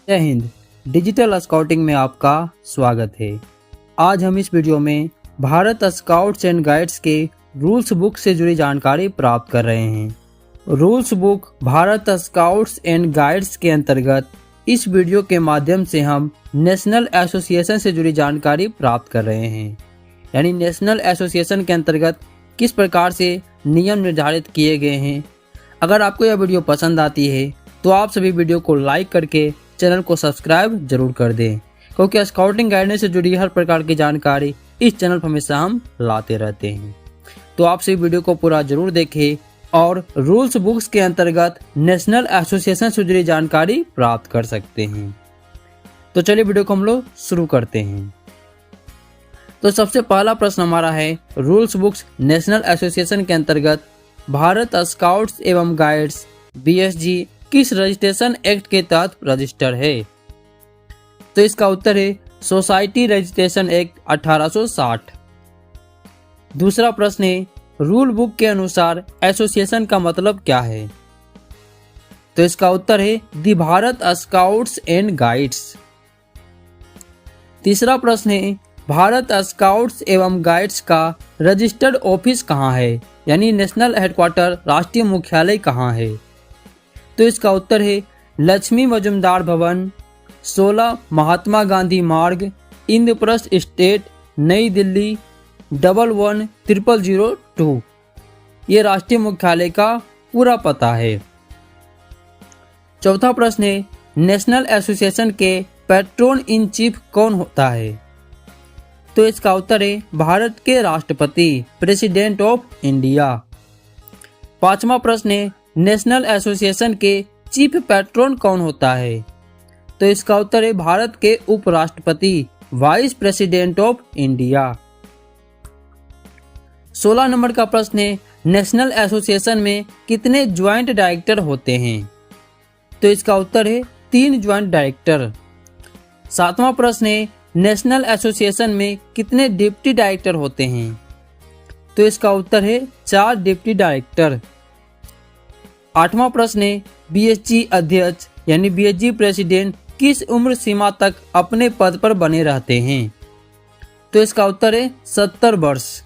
जय Hind. Digital scouting में आपका स्वागत है। आज हम इस वीडियो में भारत स्काउट्स एंड गाइड्स के रूल्स बुक से जुड़ी जानकारी प्राप्त कर रहे हैं। Rules book Bharat scouts and guides के अंतर्गत इस वीडियो के माध्यम से हम नेशनल एसोसिएशन से जुड़ी जानकारी प्राप्त कर रहे हैं। यानी नेशनल एसोसिएशन के अंतर्गत किस प्रकार से नियम निर्धारित किए गए हैं। अगर आपको यह वीडियो पसंद आती है तो आप सभी वीडियो को लाइक करके चैनल को सब्सक्राइब जरूर कर दें, क्योंकि स्काउटिंग गाइडेंस से जुड़ी हर प्रकार की जानकारी इस चैनल पर हमेशा हम लाते रहते हैं। तो आप सभी वीडियो को पूरा जरूर देखें और रूल्स बुक्स के अंतर्गत नेशनल एसोसिएशन से जुड़ी जानकारी प्राप्त कर सकते हैं। तो चलिए वीडियो को हम लोग शुरू करते हैं। तो सबसे पहला प्रश्न हमारा है, रूल्स बुक्स नेशनल एसोसिएशन के अंतर्गत भारत स्काउट्स एवं गाइड्स BSG किस रजिस्ट्रेशन एक्ट के तहत रजिस्टर है? तो इसका उत्तर है सोसाइटी रजिस्ट्रेशन एक्ट 1860। दूसरा प्रश्न है, रूल बुक के अनुसार एसोसिएशन का मतलब क्या है? तो इसका उत्तर है दी भारत स्काउट्स एंड गाइड्स। तीसरा प्रश्न है, भारत स्काउट्स एवं गाइड्स का रजिस्टर्ड ऑफिस कहाँ है? यानी नेशनल हेडक्वार्टर, राष्ट्रीय मुख्यालय कहाँ है? तो इसका उत्तर है लक्ष्मी मजुमदार भवन, 16 महात्मा गांधी मार्ग, इंद्रप्रस्थ स्टेट, नई दिल्ली 110002। ये राष्ट्रीय मुख्यालय का पूरा पता है। चौथा प्रश्न है, नेशनल एसोसिएशन के पैट्रोन इन चीफ कौन होता है? तो इसका उत्तर है भारत के राष्ट्रपति, प्रेसिडेंट ऑफ इंडिया। पांचवा प्रश्न है, नेशनल एसोसिएशन के चीफ पैट्रन कौन होता है? तो इसका उत्तर है भारत के उपराष्ट्रपति, vice president of India. 16 number का प्रश्न है, नेशनल एसोसिएशन में कितने ज्वाइंट डायरेक्टर होते हैं? तो इसका उत्तर है 3 ज्वाइंट डायरेक्टर। 7वां प्रश्न है, नेशनल एसोसिएशन में कितने डिप्टी डायरेक्टर होते हैं? तो इसका उत्तर है 4 डिप्टी डायरेक्टर। 8वां प्रश्न है, BSG अध्यक्ष यानी BSG प्रेसिडेंट किस उम्र सीमा तक अपने पद पर बने रहते हैं? तो इसका उत्तर है 70 वर्ष।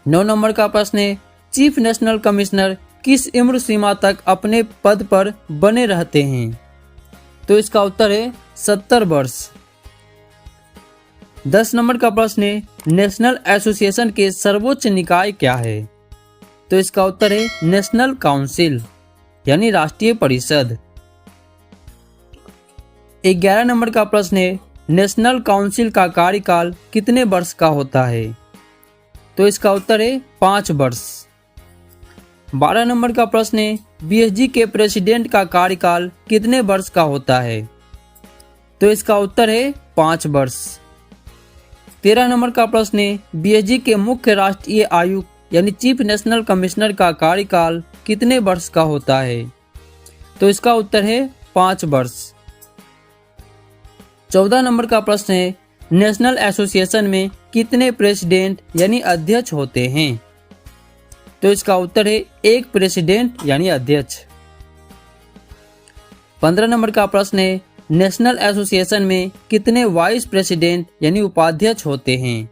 9 नंबर का प्रश्न है, चीफ नेशनल कमिश्नर किस उम्र सीमा तक अपने पद पर बने रहते हैं? तो इसका उत्तर है 70 वर्ष। 10 नंबर का प्रश्न है, नेशनल एसोसिएशन के सर्वोच्च निकाय क्या है? तो इसका उत्तर है नेशनल काउंसिल यानी राष्ट्रीय परिषद। 11 नंबर का प्रश्न है, नेशनल काउंसिल का कार्यकाल कितने वर्ष का होता है? तो इसका उत्तर है 5 वर्ष। 12 नंबर का प्रश्न है, BSG के प्रेसिडेंट का कार्यकाल कितने वर्ष का होता है? तो इसका उत्तर है 5 वर्ष। 13 नंबर का प्रश्न है, BSG के मुख्य राष्ट्रीय आयुक्त यानी चीफ नेशनल कमिश्नर का कार्यकाल कितने वर्ष का होता है? तो इसका उत्तर है 5 वर्ष। 14 नंबर का प्रश्न है, नेशनल एसोसिएशन में कितने प्रेसिडेंट यानी अध्यक्ष होते हैं? तो इसका उत्तर है 1 प्रेसिडेंट यानी अध्यक्ष। 15 नंबर का प्रश्न है, नेशनल एसोसिएशन में कितने वाइस प्रेसिडेंट यानी उपाध्यक्ष होते हैं?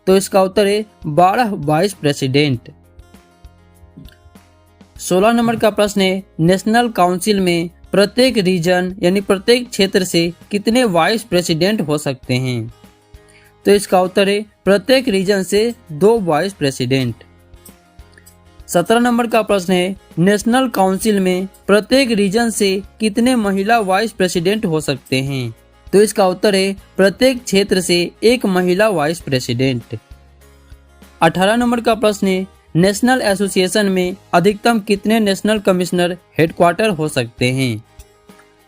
तो इसका उत्तर है 12 वाइस प्रेसिडेंट। 16 नंबर का प्रश्न है, नेशनल काउंसिल में प्रत्येक रीजन यानी प्रत्येक क्षेत्र से कितने वाइस प्रेसिडेंट हो सकते हैं? तो इसका उत्तर है प्रत्येक रीजन से 2 वाइस प्रेसिडेंट। 17 नंबर का प्रश्न है, नेशनल काउंसिल में प्रत्येक रीजन से कितने महिला वाइस प्रेसिडेंट हो सकते हैं? तो इसका उत्तर है प्रत्येक क्षेत्र से 1 महिला वाइस प्रेसिडेंट। 18 नंबर का प्रश्न है, नेशनल एसोसिएशन में अधिकतम कितने नेशनल कमिश्नर हेडक्वार्टर हो सकते हैं?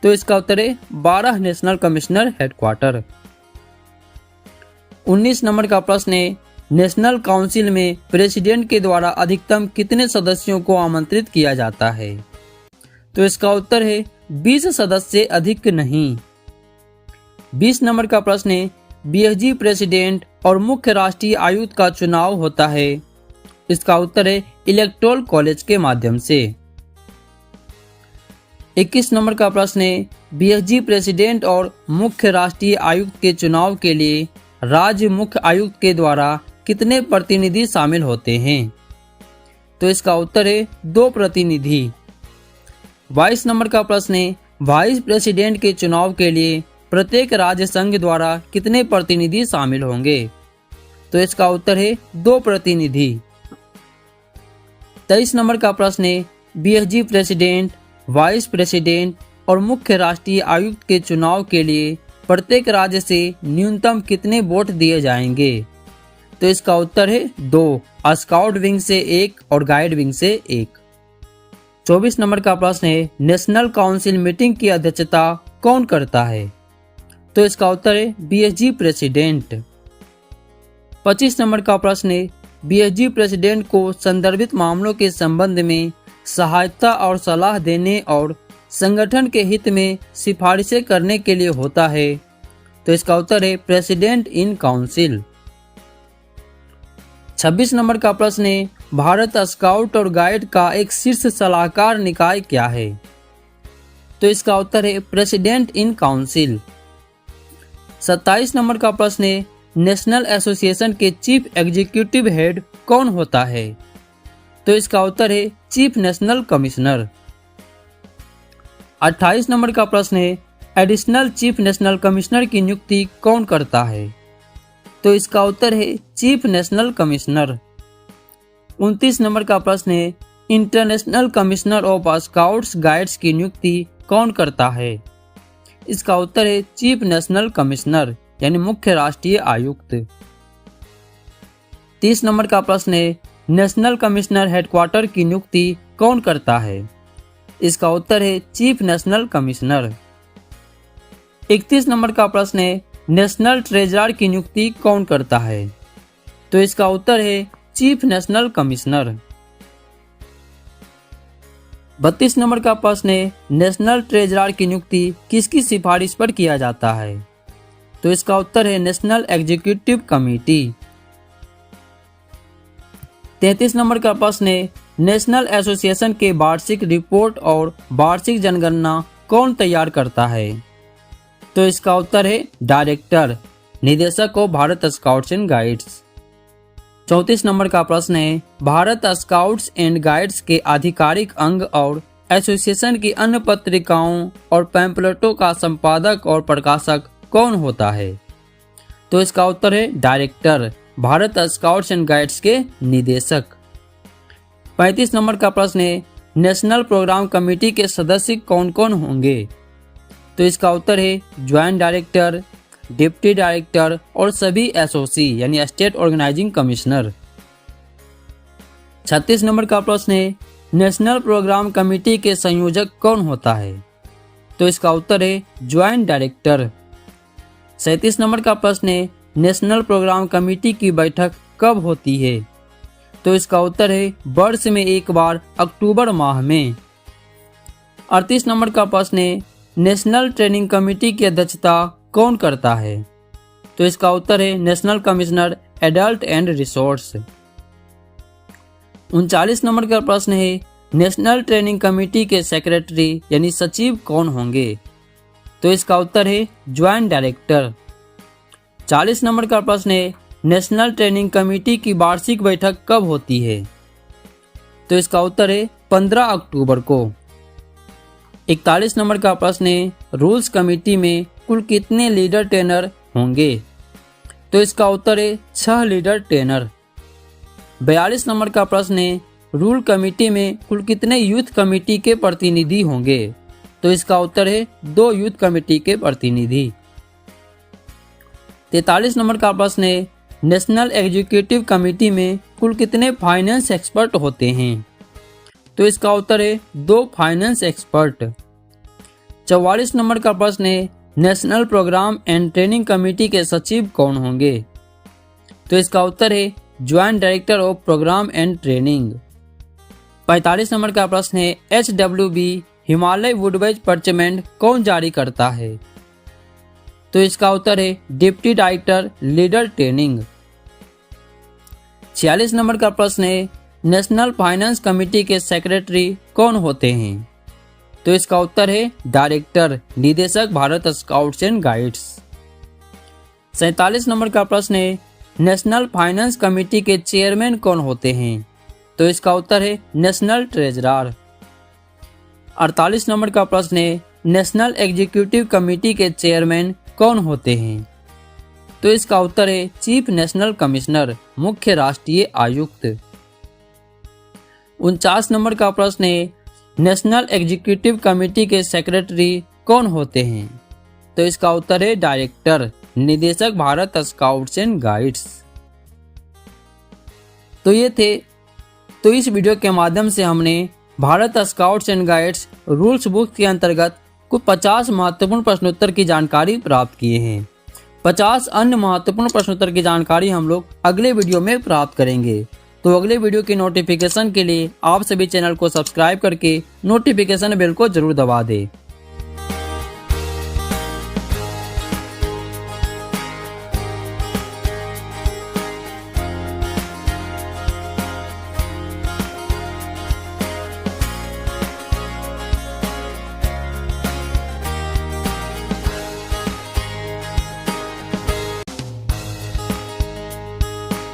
तो इसका उत्तर है 12 नेशनल कमिश्नर हेडक्वार्टर। 19 नंबर का प्रश्न है, नेशनल काउंसिल में प्रेसिडेंट के द्वारा अधिकतम कितने सदस्यों को आमंत्रित किया जाता है? तो इसका उत्तर है 20 सदस्य से अधिक नहीं। 20 नंबर का प्रश्न है, BSG प्रेसिडेंट और मुख्य राष्ट्रीय आयुक्त का चुनाव होता है? इसका उत्तर है इलेक्टोरल कॉलेज के माध्यम से। 21 नंबर का प्रश्न है, बीएसजी प्रेसिडेंट और मुख्य राष्ट्रीय आयुक्त के चुनाव के लिए राज्य मुख्य आयुक्त के द्वारा कितने प्रतिनिधि शामिल होते हैं? तो इसका उत्तर है 2 प्रतिनिधि। 22 नंबर का प्रश्न है, वाइस प्रेसिडेंट के चुनाव के लिए प्रत्येक राज्य संघ द्वारा कितने प्रतिनिधि शामिल होंगे? तो इसका उत्तर है 2 प्रतिनिधि। 23 नंबर का प्रश्न है, बीएसजी प्रेसिडेंट, वाइस प्रेसिडेंट और मुख्य राष्ट्रीय आयुक्त के चुनाव के लिए प्रत्येक राज्य से न्यूनतम कितने वोट दिए जाएंगे? तो इसका उत्तर है 2, स्काउट विंग से 1 और गाइड विंग से 1। 24 नंबर का प्रश्न है, नेशनल काउंसिल मीटिंग की अध्यक्षता कौन करता है? तो इसका उत्तर है बीएसजी प्रेसिडेंट। 25 नंबर का प्रश्न है, बीएसजी प्रेसिडेंट को संदर्भित मामलों के संबंध में सहायता और सलाह देने और संगठन के हित में सिफारिशें करने के लिए होता है। तो इसका उत्तर है प्रेसिडेंट इन काउंसिल। 26 नंबर का प्रश्न है, भारत स्काउट और गाइड का एक शीर्ष सलाहकार निकाय क्या है? तो इसका उत्तर है प्रेसिडेंट इन काउंसिल। 27 नंबर का प्रश्न है, नेशनल एसोसिएशन के चीफ एग्जीक्यूटिव हेड कौन होता है? तो इसका उत्तर है चीफ नेशनल कमिश्नर। 28 नंबर का प्रश्न है, एडिशनल चीफ नेशनल कमिश्नर की नियुक्ति कौन करता है? तो इसका उत्तर है चीफ नेशनल कमिश्नर। 29 नंबर का प्रश्न है, international commissioner of scouts guides की नियुक्ति कौन करता है? इसका उत्तर है चीफ नेशनल कमिश्नर यानी मुख्य राष्ट्रीय आयुक्त। 30 नंबर का प्रश्न है, नेशनल कमिश्नर हेडक्वार्टर की नियुक्ति कौन करता है? इसका उत्तर है चीफ नेशनल कमिश्नर। 31 नंबर का प्रश्न है, नेशनल ट्रेजरर की नियुक्ति कौन करता है? तो इसका उत्तर है चीफ नेशनल कमिश्नर। 32 नंबर का प्रश्न है, नेशनल ट्रेजरर की नियुक्ति किसकी सिफारिश पर किया जाता है? तो इसका उत्तर है नेशनल एग्जीक्यूटिव कमेटी। 33 नंबर का प्रश्न है, नेशनल एसोसिएशन के वार्षिक रिपोर्ट और वार्षिक जनगणना कौन तैयार करता है? तो इसका उत्तर है डायरेक्टर, निदेशक of Bharat scouts and guides. 34 number का प्रश्न है, भारत स्काउट्स एंड गाइड्स के आधिकारिक अंग और एसोसिएशन की अन्य पत्रिकाओं और पैम्पलेटों का संपादक और प्रकाशक कौन होता है? तो इसका उत्तर है director, Bharat scouts and guides के निदेशक। 35 नंबर का प्रश्न है, नेशनल प्रोग्राम कमेटी के सदस्य कौन कौन होंगे? तो इसका उत्तर है ज्वाइंट डायरेक्टर, डिप्टी डायरेक्टर और सभी एसओसी यानी स्टेट ऑर्गेनाइजिंग कमिश्नर। 36 नंबर का प्रश्न है, नेशनल प्रोग्राम कमेटी के संयोजक कौन होता है? तो इसका उत्तर है ज्वाइंट डायरेक्टर। 37 नंबर का प्रश्न है, नेशनल प्रोग्राम कमेटी की बैठक कब होती है? तो इसका उत्तर है वर्ष में एक बार अक्टूबर माह में। 38 नंबर का प्रश्न है, नेशनल ट्रेनिंग कमेटी की अध्यक्षता कौन करता है? तो इसका उत्तर है national commissioner adult and resource. 39 number का प्रश्न है, नेशनल ट्रेनिंग कमेटी के सेक्रेटरी यानी सचिव कौन होंगे? तो इसका उत्तर है ज्वाइंट डायरेक्टर। 40 नंबर का प्रश्न है, नेशनल ट्रेनिंग कमेटी की वार्षिक बैठक कब होती है? तो इसका उत्तर है 15 अक्टूबर को। 41 नंबर का प्रश्न है, रूल्स कमेटी में कुल कितने लीडर ट्रेनर होंगे? तो इसका उत्तर है 6 लीडर ट्रेनर। 42 नंबर का प्रश्न है, रूल कमेटी में कुल कितने यूथ कमेटी के प्रतिनिधि होंगे? तो इसका उत्तर है 2 यूथ कमेटी के प्रतिनिधि। 43 नंबर का प्रश्न है, नेशनल एग्जीक्यूटिव कमेटी में कुल कितने फाइनेंस एक्सपर्ट होते हैं? तो इसका उत्तर है 2 फाइनेंस एक्सपर्ट। 44 नंबर का प्रश्न है, national programme and training committee के सचिव कौन होंगे? तो इसका उत्तर है joint director of programme and training. 45 number का प्रश्न है, HWB हिमालय वुडवेज परचमेंट कौन जारी करता है? तो इसका उत्तर है deputy director leader training. 46 number का प्रश्न है, नेशनल फाइनेंस कमेटी के सेक्रेटरी कौन होते हैं? तो इसका उत्तर है डायरेक्टर, निदेशक, Bharat scouts and guides. 47 number का प्रश्न है, नेशनल फाइनेंस कमेटी के चेयरमैन कौन होते हैं? तो इसका उत्तर है नेशनल ट्रेजरर। 48 नंबर का प्रश्न है, नेशनल एग्जीक्यूटिव कमेटी के चेयरमैन कौन होते हैं? तो इसका उत्तर है चीफ नेशनल कमिश्नर, मुख्य राष्ट्रीय आयुक्त। 49 नंबर का प्रश्न है, नेशनल एग्जीक्यूटिव कमेटी के सेक्रेटरी कौन होते हैं? तो इसका उत्तर है डायरेक्टर, निदेशक, भारत स्काउट्स एंड गाइड्स। तो इस वीडियो के माध्यम से हमने Bharat scouts and guides rules book के अंतर्गत कुछ 50 महत्वपूर्ण प्रश्नोत्तर की जानकारी प्राप्त किए हैं। 50 अन्य महत्वपूर्ण प्रश्नोत्तर की जानकारी हम लोग अगले वीडियो में प्राप्त करेंगे। तो अगले वीडियो की नोटिफिकेशन के लिए आप सभी चैनल को सब्सक्राइब करके नोटिफिकेशन बेल को जरूर दबा दें।